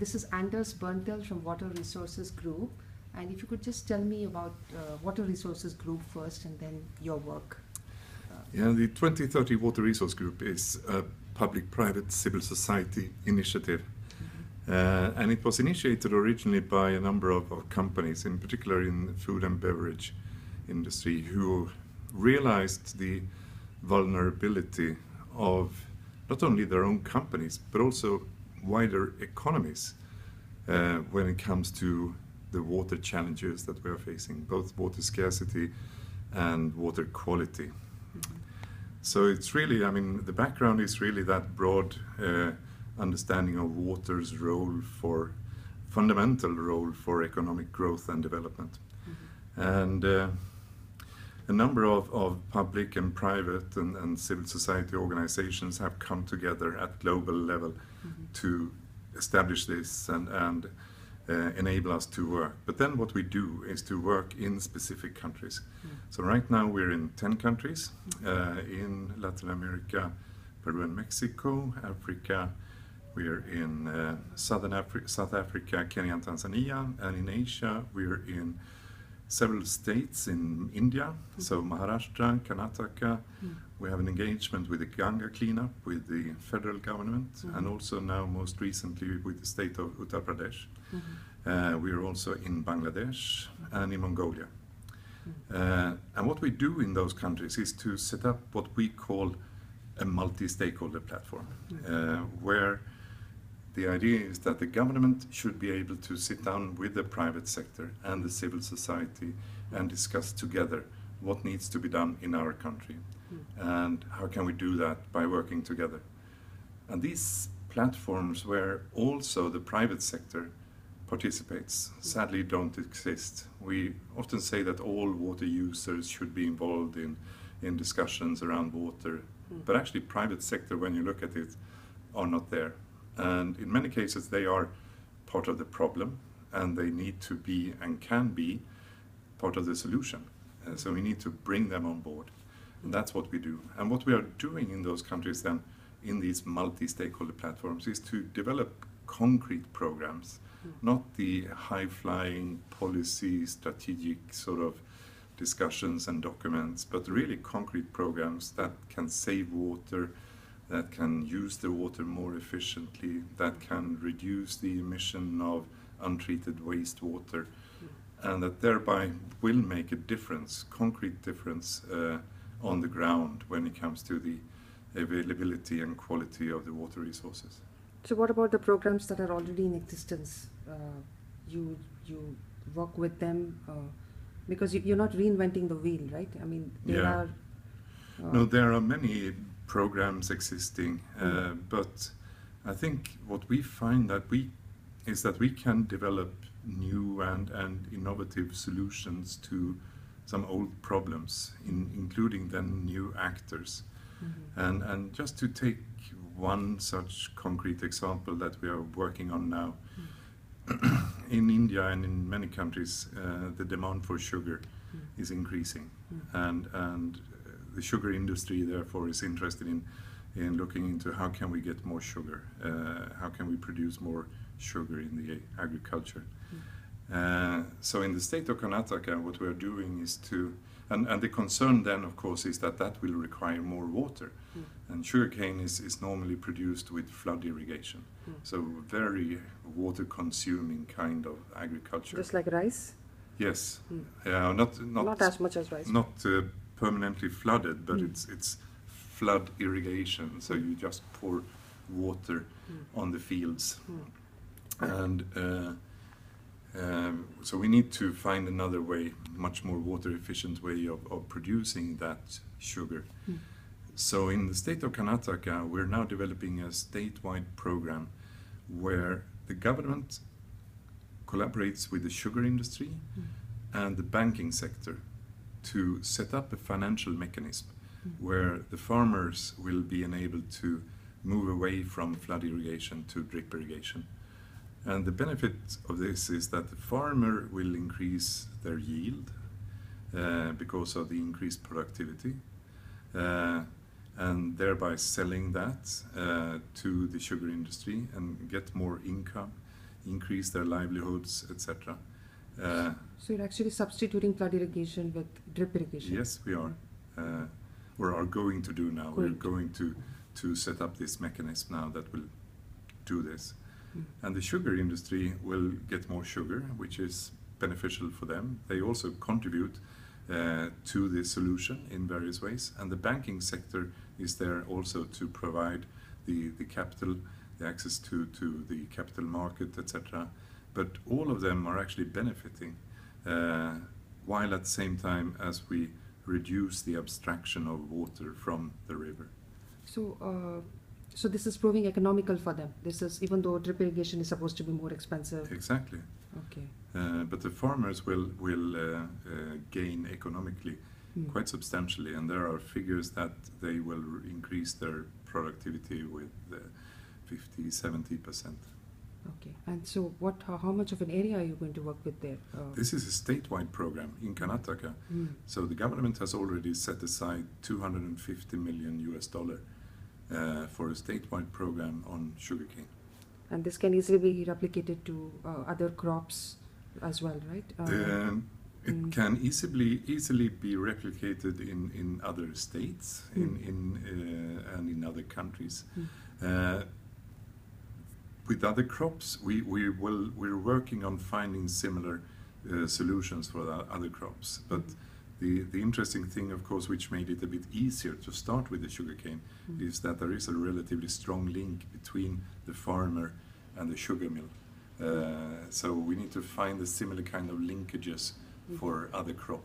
This is Anders Berntell from Water Resources Group. And if you could just tell me about Water Resources Group first and then your work. The 2030 Water Resource Group is a public-private civil society initiative. And it was initiated originally by a number of companies, in particular in the food and beverage industry, who realized the vulnerability of not only their own companies, but also wider economies when it comes to the water challenges that we are facing, both water scarcity and water quality. So it's really, the background is really that broad understanding of water's fundamental role for economic growth and development. And a number of public and private and civil society organizations have come together at global level to establish this and enable us to work. But then what we do is to work in specific countries. So right now we're in 10 countries, in Latin America, Peru and Mexico, Africa, we're in South Africa, Kenya and Tanzania, and in Asia we're in several states in India, so Maharashtra, Karnataka. We have an engagement with the Ganga cleanup with the federal government, and also now most recently with the state of Uttar Pradesh. We are also in Bangladesh and in Mongolia. And what we do in those countries is to set up what we call a multi-stakeholder platform, where the idea is that the government should be able to sit down with the private sector and the civil society and discuss together what needs to be done in our country and how can we do that by working together. And these platforms where also the private sector participates sadly don't exist. We often say that all water users should be involved in discussions around water, but actually private sector, when you look at it, are not there. And in many cases they are part of the problem, and they need to be and can be part of the solution. So we need to bring them on board, and that's what we do. And what we are doing in those countries then, in these multi-stakeholder platforms, is to develop concrete programs, not the high-flying policy, strategic sort of discussions and documents, but really concrete programs that can save water, that can use the water more efficiently, that can reduce the emission of untreated wastewater, and that thereby will make a difference, concrete difference on the ground when it comes to the availability and quality of the water resources. So what about the programs that are already in existence? You work with them because you're not reinventing the wheel, right? There are... No, there are many programs existing, but I think what we find is that we can develop new and innovative solutions to some old problems, including then new actors. And just to take one such concrete example that we are working on now, in India and in many countries, the demand for sugar is increasing, and the sugar industry therefore is interested in looking into how can we get more sugar, how can we produce more sugar in the agriculture. So in the state of Karnataka, what we are doing is and the concern then of course is that will require more water, and sugarcane is normally produced with flood irrigation, so very water consuming kind of agriculture. Just like rice? Yes, not as much as rice. Not permanently flooded, but it's flood irrigation, so you just pour water on the fields. And so we need to find another way, much more water efficient way of producing that sugar. So in the state of Karnataka, we're now developing a statewide program where the government collaborates with the sugar industry and the banking sector to set up a financial mechanism where the farmers will be enabled to move away from flood irrigation to drip irrigation. And the benefit of this is that the farmer will increase their yield because of the increased productivity, and thereby selling that to the sugar industry and get more income. increase their livelihoods, etc. So you're actually substituting flood irrigation with drip irrigation? Yes, we are. Or are going to do now. Great. We're going to set up this mechanism now that will do this. And the sugar industry will get more sugar, which is beneficial for them. They also contribute to the solution in various ways. And the banking sector is there also to provide the capital, the access to the capital market, etc. But all of them are actually benefiting, while at the same time as we reduce the abstraction of water from the river. So, so this is proving economical for them. This is, even though drip irrigation is supposed to be more expensive. Exactly. Okay. But the farmers will gain economically quite substantially, and there are figures that they will increase their productivity with 50-70%. Okay. And so, how much of an area are you going to work with there? This is a statewide program in Karnataka. So the government has already set aside $250 million for a statewide program on sugarcane. And this can easily be replicated to other crops as well, right? It can easily be replicated in other states and in other countries. With other crops, we're working on finding similar solutions for the other crops. But the interesting thing, of course, which made it a bit easier to start with the sugarcane, is that there is a relatively strong link between the farmer and the sugar mill. So we need to find a similar kind of linkages for other crops.